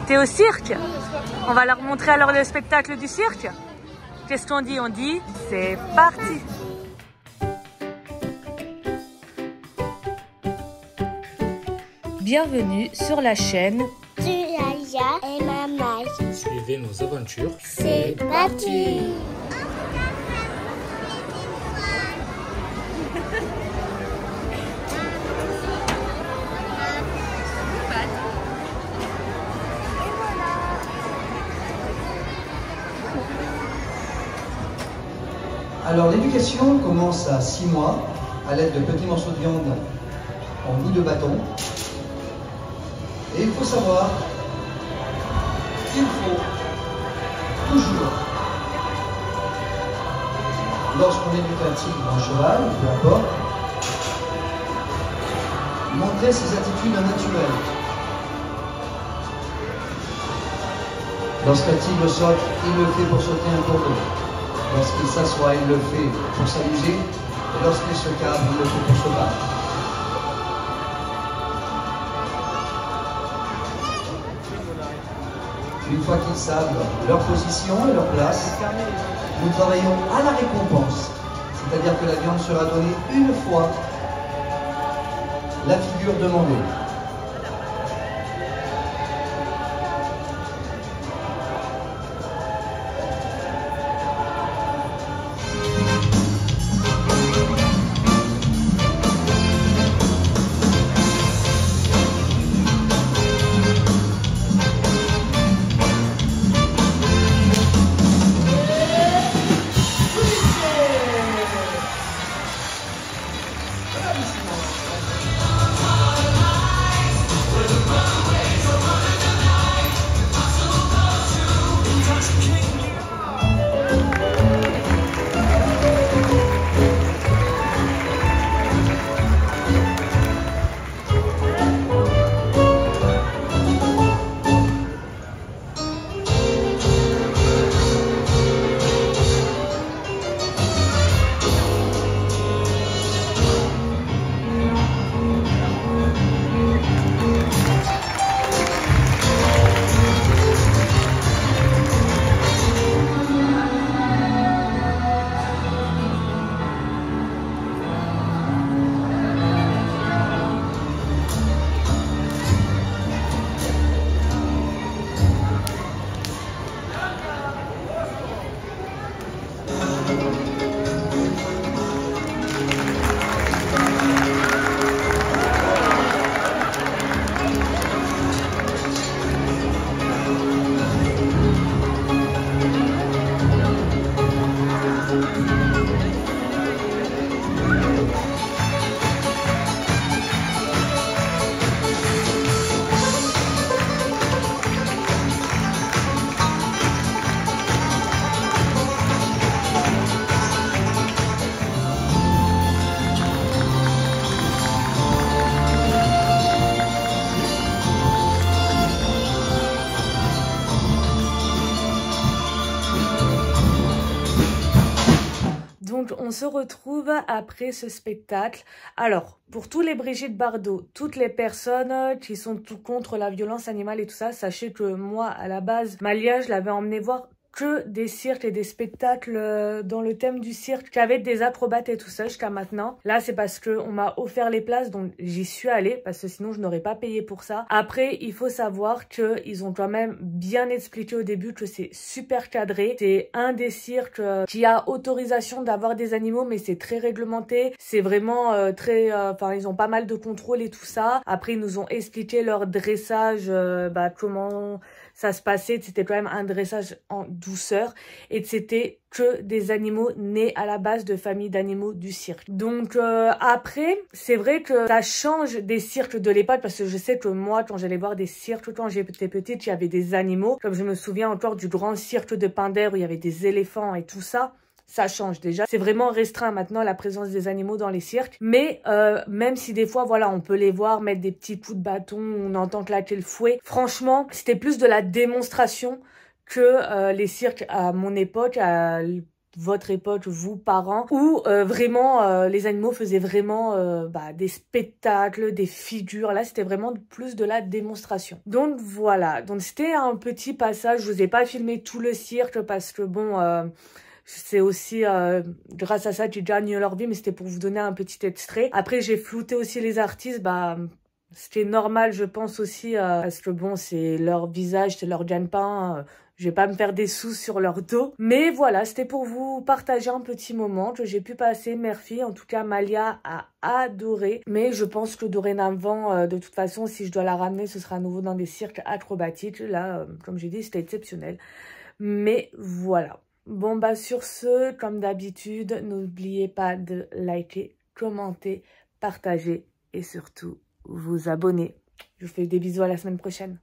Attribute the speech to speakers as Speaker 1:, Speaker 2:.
Speaker 1: T'es au cirque? On va leur montrer alors le spectacle du cirque. Qu'est-ce qu'on dit? On dit c'est parti. Bienvenue sur la chaîne
Speaker 2: Yaya et Maman.
Speaker 3: Suivez nos aventures.
Speaker 2: C'est parti.
Speaker 4: Alors l'éducation commence à 6 mois à l'aide de petits morceaux de viande en bout de bâton. Et il faut savoir qu'il faut toujours, lorsqu'on éduque un tigre ou un cheval, peu importe, montrer ses attitudes naturelles. Lorsqu'un tigre saute, il le fait pour sauter un cours d'eau. Lorsqu'il s'assoit, il le fait pour s'amuser. Et lorsqu'il se cadre, il le fait pour se battre. Une fois qu'ils savent leur position et leur place, nous travaillons à la récompense. C'est-à-dire que la viande sera donnée une fois la figure demandée.
Speaker 1: Donc, on se retrouve après ce spectacle. Alors, pour tous les Brigitte Bardot, toutes les personnes qui sont tout contre la violence animale et tout ça, sachez que moi, à la base, Malia, je l'avais emmené voir que des cirques et des spectacles dans le thème du cirque avec des acrobates et tout ça jusqu'à maintenant. Là, c'est parce que on m'a offert les places, donc j'y suis allée parce que sinon je n'aurais pas payé pour ça. Après, il faut savoir que ils ont quand même bien expliqué au début que c'est super cadré. C'est un des cirques qui a autorisation d'avoir des animaux, mais c'est très réglementé. C'est vraiment enfin, ils ont pas mal de contrôles et tout ça. Après, ils nous ont expliqué leur dressage, comment ça se passait. C'était quand même un dressage en douceur et c'était que des animaux nés à la base de familles d'animaux du cirque. Donc après, c'est vrai que ça change des cirques de l'époque parce que je sais que moi, quand j'allais voir des cirques, quand j'étais petite, il y avait des animaux. Comme je me souviens encore du grand cirque de Pinder où il y avait des éléphants et tout ça. Ça change déjà. C'est vraiment restreint maintenant la présence des animaux dans les cirques. Mais même si des fois, voilà, on peut les voir mettre des petits coups de bâton, on entend claquer le fouet. Franchement, c'était plus de la démonstration que les cirques à mon époque, votre époque, vous parents, où vraiment les animaux faisaient vraiment des spectacles, des figures. Là, c'était vraiment plus de la démonstration. Donc voilà, donc c'était un petit passage. Je vous ai pas filmé tout le cirque parce que bon, c'est aussi grâce à ça que j'ai gagné leur vie, mais c'était pour vous donner un petit extrait. Après, j'ai flouté aussi les artistes, c'était normal, je pense aussi, parce que bon, c'est leur visage, c'est leur gagne-pain. Je vais pas me faire des sous sur leur dos. Mais voilà, c'était pour vous partager un petit moment que j'ai pu passer, mère-fille. En tout cas, Malia a adoré. Mais je pense que dorénavant, de toute façon, si je dois la ramener, ce sera à nouveau dans des cirques acrobatiques. Là, comme j'ai dit, c'était exceptionnel. Mais voilà. Bon, bah sur ce, comme d'habitude, n'oubliez pas de liker, commenter, partager et surtout vous abonner. Je vous fais des bisous, à la semaine prochaine.